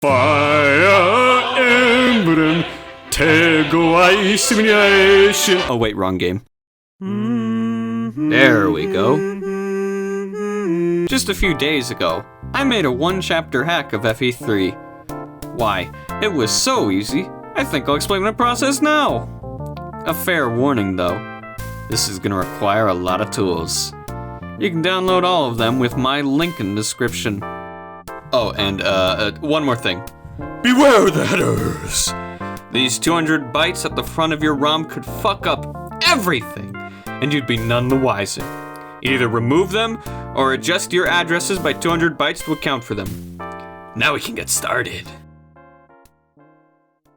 Fire emblem, simulation. Oh wait, wrong game. There we go. Just a few days ago, I made a one-chapter hack of FE3. Why, it was so easy, I think I'll explain the process now. A fair warning though, this is gonna require a lot of tools. You can download all of them with my link in the description. Oh, and one more thing. Beware the headers! These 200 bytes at the front of your ROM could fuck up everything, and you'd be none the wiser. Either remove them, or adjust your addresses by 200 bytes to account for them. Now we can get started.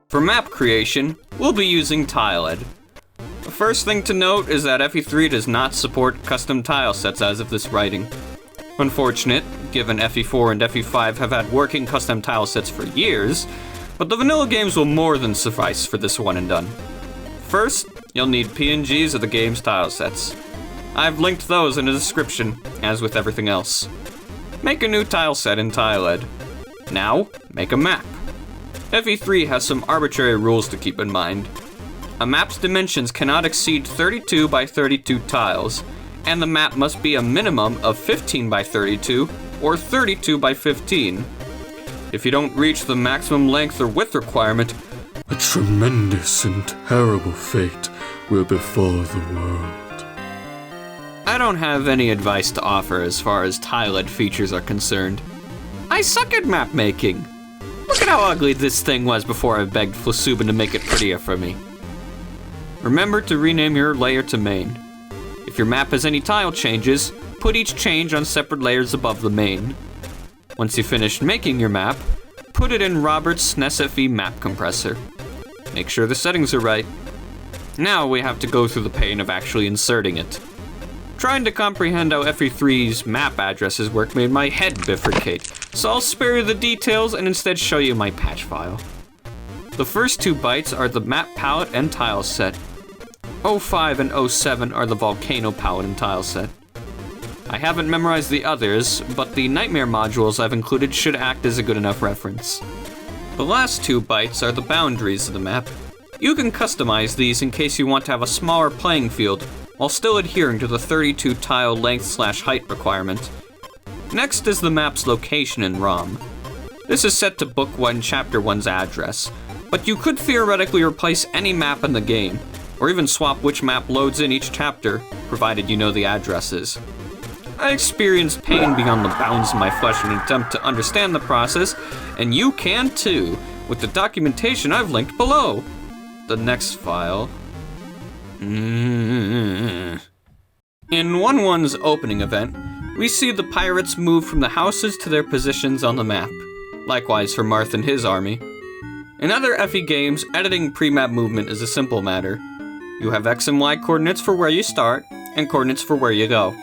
For map creation, we'll be using tiled. The first thing to note is that FE3 does not support custom tile sets as of this writing. Unfortunate, given FE4 and FE5 have had working custom tile sets for years, but the vanilla games will more than suffice for this one and done. First, you'll need PNGs of the game's tile sets. I've linked those in the description, as with everything else. Make a new tile set in tiled. Now, make a map. FE3 has some arbitrary rules to keep in mind. A map's dimensions cannot exceed 32 by 32 tiles, and the map must be a minimum of 15 by 32 or 32 by 15. If you don't reach the maximum length or width requirement, a tremendous and terrible fate will befall the world. I don't have any advice to offer as far as tiled features are concerned. I suck at map making. Look at how ugly this thing was before I begged Flasubin to make it prettier for me. Remember to rename your layer to main. If your map has any tile changes, put each change on separate layers above the main. Once you've finished making your map, put it in Robert's SNES-FE map compressor. Make sure the settings are right. Now we have to go through the pain of actually inserting it. Trying to comprehend how FE3's map addresses work made my head bifurcate, so I'll spare you the details and instead show you my patch file. The first 2 bytes are the map palette and tile set. 05 and 07 are the volcano palette and tile set. I haven't memorized the others, but the nightmare modules I've included should act as a good enough reference. The last 2 bytes are the boundaries of the map. You can customize these in case you want to have a smaller playing field, while still adhering to the 32 tile length/height requirement. Next is the map's location in ROM. This is set to Book 1, Chapter 1's address, but you could theoretically replace any map in the game, or even swap which map loads in each chapter, provided you know the addresses. I experienced pain beyond the bounds of my flesh in an attempt to understand the process, and you can too, with the documentation I've linked below. The next file. In 1.1's opening event, we see the pirates move from the houses to their positions on the map. Likewise for Marth and his army. In other FE games, editing pre-map movement is a simple matter. You have X and Y coordinates for where you start, and coordinates for where you go.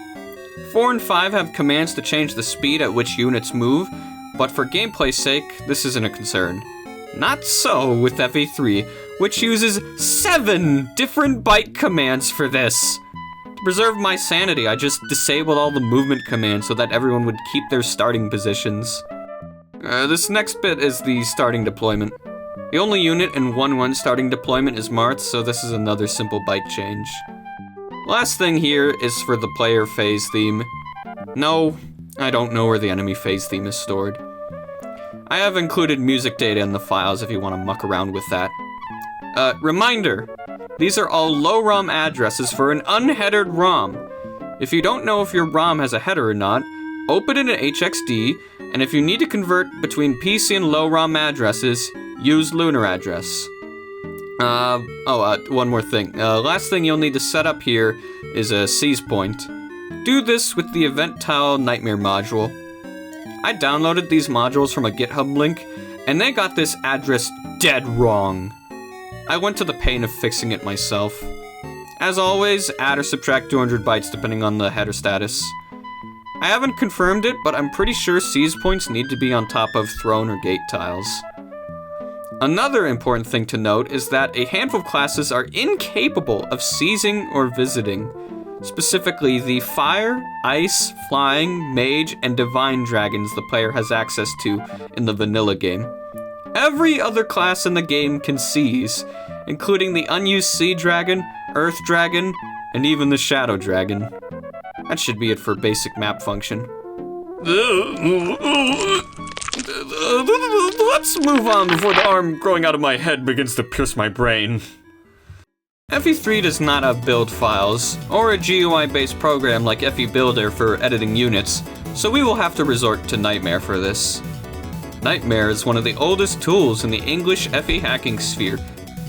4 and 5 have commands to change the speed at which units move, but for gameplay's sake, this isn't a concern. Not so with FE3, which uses 7 different byte commands for this. To preserve my sanity, I just disabled all the movement commands so that everyone would keep their starting positions. This next bit is the starting deployment. The only unit in 1.1 starting deployment is Marth, so this is another simple byte change. Last thing here is for the player phase theme. No, I don't know where the enemy phase theme is stored. I have included music data in the files if you want to muck around with that. Reminder, these are all low ROM addresses for an unheadered ROM. If you don't know if your ROM has a header or not, open it in HXD, and if you need to convert between PC and low ROM addresses, use lunar address. One more thing. Last thing you'll need to set up here is a seize point. Do this with the event tile nightmare module. I downloaded these modules from a GitHub link, and they got this address dead wrong. I went to the pain of fixing it myself. As always, add or subtract 200 bytes depending on the header status. I haven't confirmed it, but I'm pretty sure seize points need to be on top of throne or gate tiles. Another important thing to note is that a handful of classes are incapable of seizing or visiting. Specifically, the fire, ice, flying, mage, and divine dragons the player has access to in the vanilla game. every other class in the game can seize, including the unused sea dragon, earth dragon, and even the shadow dragon. That should be it for basic map function. Let's move on before the arm growing out of my head begins to pierce my brain. FE3 does not have build files, or a GUI-based program like FE Builder for editing units, so we will have to resort to Nightmare for this. Nightmare is one of the oldest tools in the English FE hacking sphere,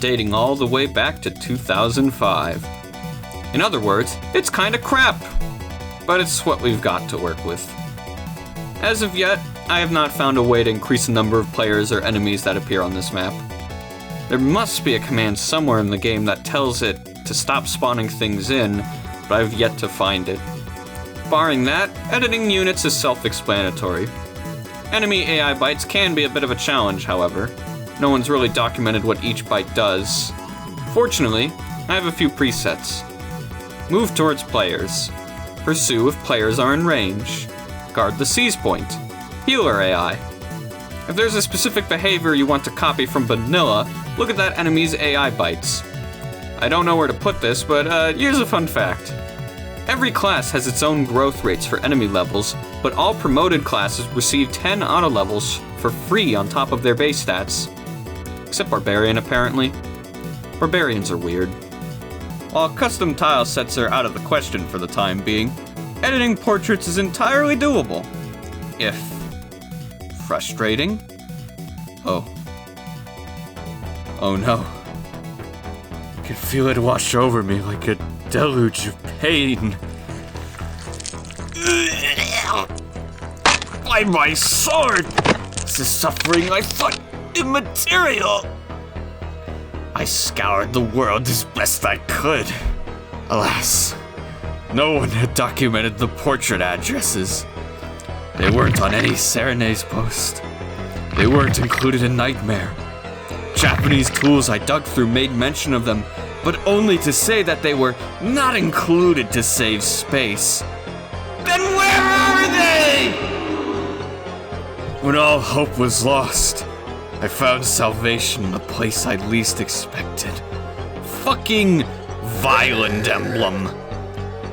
dating all the way back to 2005. In other words, it's kinda crap, but it's what we've got to work with. As of yet, I have not found a way to increase the number of players or enemies that appear on this map. There must be a command somewhere in the game that tells it to stop spawning things in, but I've yet to find it. Barring that, editing units is self-explanatory. Enemy AI bites can be a bit of a challenge, however. No one's really documented what each bite does. Fortunately, I have a few presets. Move towards players. Pursue if players are in range. Guard the seize point. Healer AI. If there's a specific behavior you want to copy from vanilla, look at that enemy's AI bites. I don't know where to put this, but here's a fun fact. Every class has its own growth rates for enemy levels, but all promoted classes receive 10 auto levels for free on top of their base stats. Except Barbarian, apparently. Barbarians are weird. While custom tile sets are out of the question for the time being, editing portraits is entirely doable. If frustrating? Oh no. I can feel it wash over me like a deluge of pain. By my sword! This is suffering I thought immaterial! I scoured the world as best I could. Alas, no one had documented the portrait addresses. They weren't on any Serena's post. They weren't included in Nightmare. Japanese tools I dug through made mention of them, but only to say that they were not included to save space. Then where are they? When all hope was lost, I found salvation in the place I least expected. Fucking vyland emblem.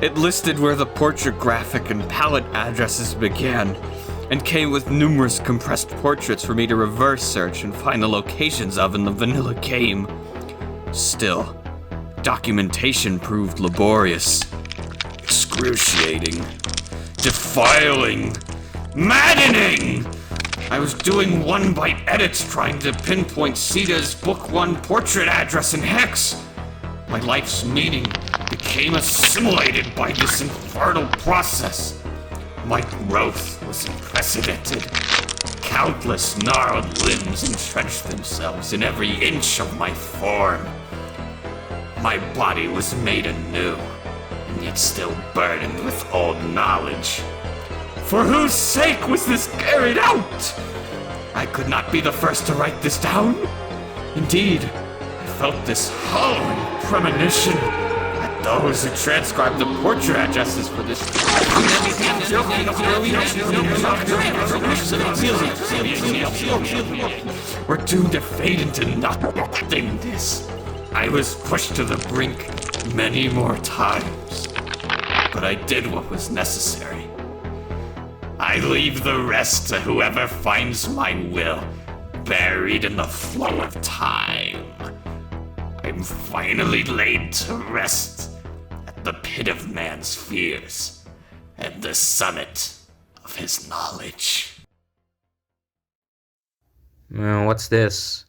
It listed where the portrait graphic and palette addresses began, and came with numerous compressed portraits for me to reverse search and find the locations of in the vanilla game. Still, documentation proved laborious, excruciating, defiling, maddening! I was doing one-byte edits trying to pinpoint Sita's Book 1 portrait address and hex. My life's meaning became assimilated by this infernal process. My growth was unprecedented. Countless gnarled limbs entrenched themselves in every inch of my form. My body was made anew, and yet still burdened with old knowledge. For whose sake was this carried out? I could not be the first to write this down. Indeed, I felt this hollowing premonition that those who transcribed the portrait addresses for this were doomed to fade into nothingness. I was pushed to the brink many more times, but I did what was necessary. I leave the rest to whoever finds my will buried in the flow of time. I'm finally laid to rest at the pit of man's fears and the summit of his knowledge. What's this?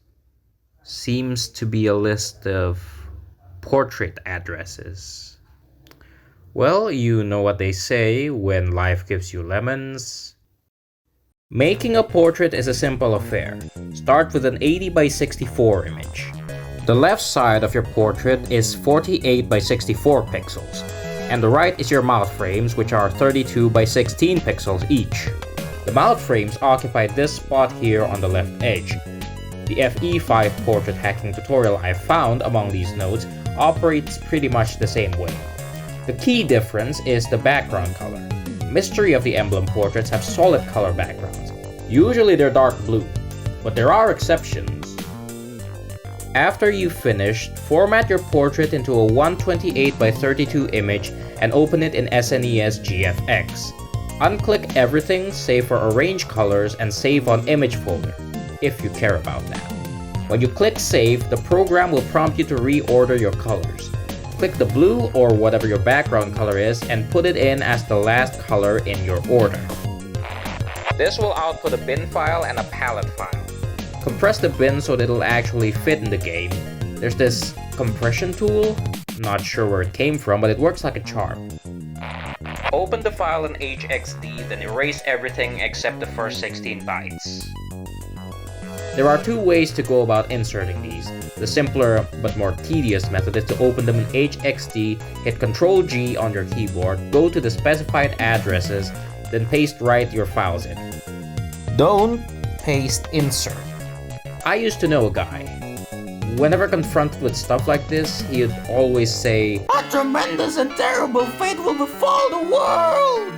Seems to be a list of portrait addresses. Well, you know what they say when life gives you lemons. Making a portrait is a simple affair. Start with an 80 by 64 image. The left side of your portrait is 48 by 64 pixels, and the right is your mouth frames, which are 32 by 16 pixels each. The mouth frames occupy this spot here on the left edge. The FE5 portrait hacking tutorial I found among these nodes operates pretty much the same way. The key difference is the background color. Mystery of the emblem portraits have solid color backgrounds. Usually they're dark blue. but there are exceptions. After you've finished, format your portrait into a 128 by 32 image and open it in SNES GFX. Unclick everything save for arrange colors and save on image folder, if you care about that. When you click save, the program will prompt you to reorder your colors. Click the blue or whatever your background color is and put it in as the last color in your order. This will output a bin file and a palette file. Compress the bin so that it'll actually fit in the game. There's this compression tool, not sure where it came from, but it works like a charm. Open the file in HXD, then erase everything except the first 16 bytes. There are two ways to go about inserting these. The simpler but more tedious method is to open them in HXD, hit Ctrl G on your keyboard, go to the specified addresses, then paste right your files in. Don't paste insert. I used to know a guy. Whenever confronted with stuff like this, he would always say, "A tremendous and terrible fate will befall the world!"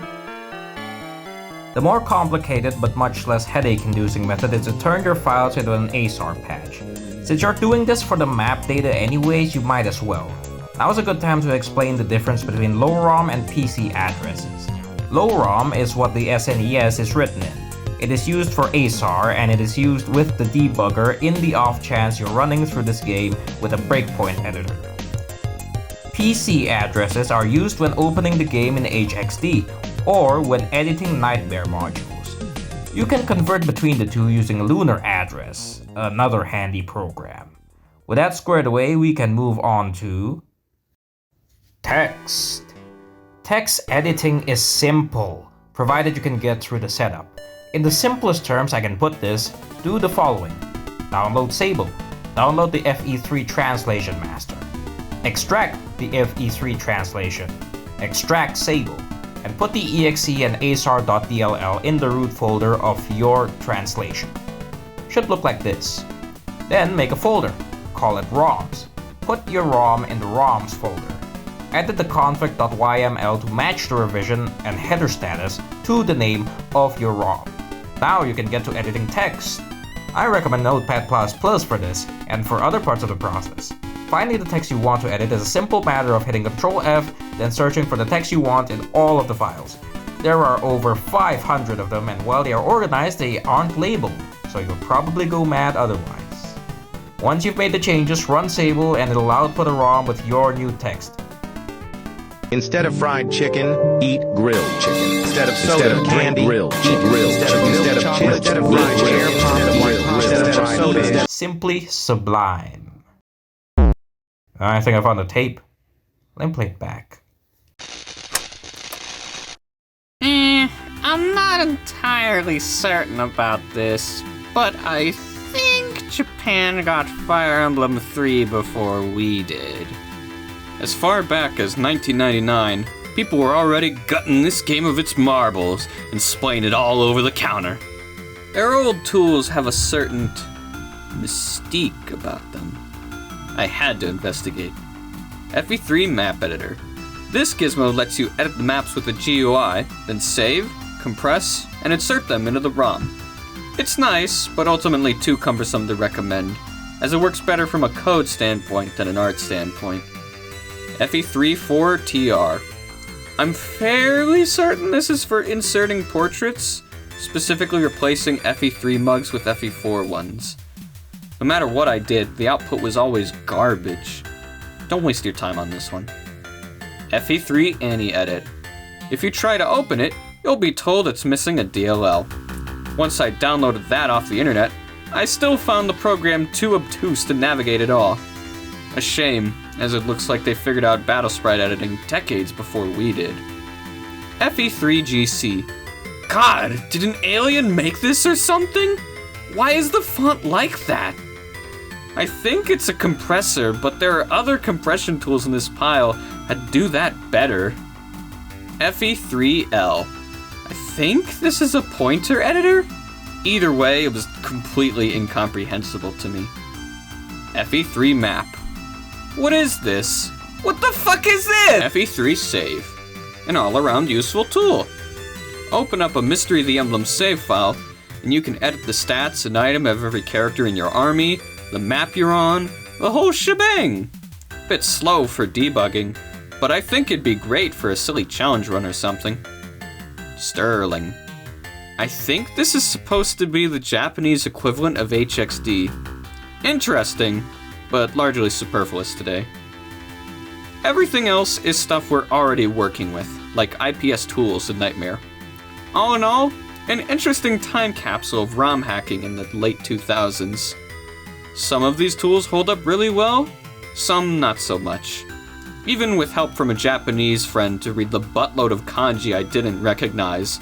The more complicated but much less headache-inducing method is to turn your files into an ASAR patch. Since you're doing this for the map data anyways, you might as well. Now's a good time to explain the difference between low ROM and PC addresses. Low ROM is what the SNES is written in. It is used for ASAR and it is used with the debugger in the off chance you're running through this game with a breakpoint editor. PC addresses are used when opening the game in HXD or when editing Nightmare modules. You can convert between the two using Lunar Address, another handy program. With that squared away, we can move on to text. Text editing is simple, provided you can get through the setup. In the simplest terms I can put this, do the following. Download Sable. Download the FE3 Translation Master. Extract the FE3 translation. Extract Sable. And put the exe and asar.dll in the root folder of your translation. Should look like this. Then make a folder. Call it ROMs. Put your ROM in the ROMs folder. Edit the config.yml to match the revision and header status to the name of your ROM. Now you can get to editing text. I recommend Notepad++ for this and for other parts of the process. Finding the text you want to edit is a simple matter of hitting Ctrl F, then searching for the text you want in all of the files. There are over 500 of them, and while they are organized, they aren't labeled, so you'll probably go mad otherwise. Once you've made the changes, run Sable and it'll output a ROM with your new text. Instead of fried chicken, eat grilled chicken. Instead of soda, candy, grilled chicken. Instead of fried chicken, simply sublime. I think I found the tape. Let me play it back. I'm not entirely certain about this, but I think Japan got Fire Emblem 3 before we did. As far back as 1999, people were already gutting this game of its marbles and splaying it all over the counter. Their old tools have a certain mystique about them. I had to investigate. FE3 Map Editor. This gizmo lets you edit the maps with the GUI, then save, compress, and insert them into the ROM. It's nice, but ultimately too cumbersome to recommend, as it works better from a code standpoint than an art standpoint. FE3 4TR. I'm fairly certain this is for inserting portraits, specifically replacing FE3 mugs with FE4 ones. No matter what I did, the output was always garbage. Don't waste your time on this one. FE3 Anti-Edit. If you try to open it, you'll be told it's missing a DLL. Once I downloaded that off the internet, I still found the program too obtuse to navigate at all. A shame, as it looks like they figured out battle sprite editing decades before we did. FE3GC. God, did an alien make this or something? Why is the font like that? I think it's a compressor, but there are other compression tools in this pile that do that better. FE3L. I think this is a pointer editor? Either way, it was completely incomprehensible to me. FE3 Map. What is this? What the fuck is this? FE3 Save. An all-around useful tool. Open up a Mystery of the Emblem save file, and you can edit the stats and item of every character in your army, the map you're on, the whole shebang. Bit slow for debugging, but I think it'd be great for a silly challenge run or something. Sterling. I think this is supposed to be the Japanese equivalent of HXD. Interesting, but largely superfluous today. Everything else is stuff we're already working with, like IPS tools and Nightmare. All in all, an interesting time capsule of ROM hacking in the late 2000s. Some of these tools hold up really well, some not so much. Even with help from a Japanese friend to read the buttload of kanji I didn't recognize,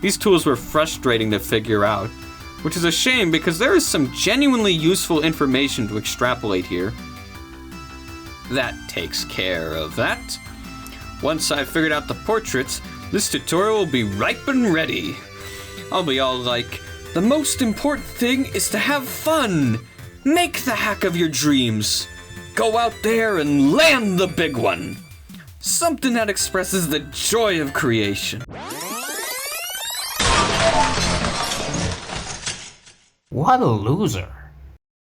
these tools were frustrating to figure out, which is a shame because there is some genuinely useful information to extrapolate here. That takes care of that. Once I've figured out the portraits, this tutorial will be ripe and ready. I'll be all like, the most important thing is to have fun. Make the hack of your dreams. Go out there and land the big one. Something that expresses the joy of creation. What a loser.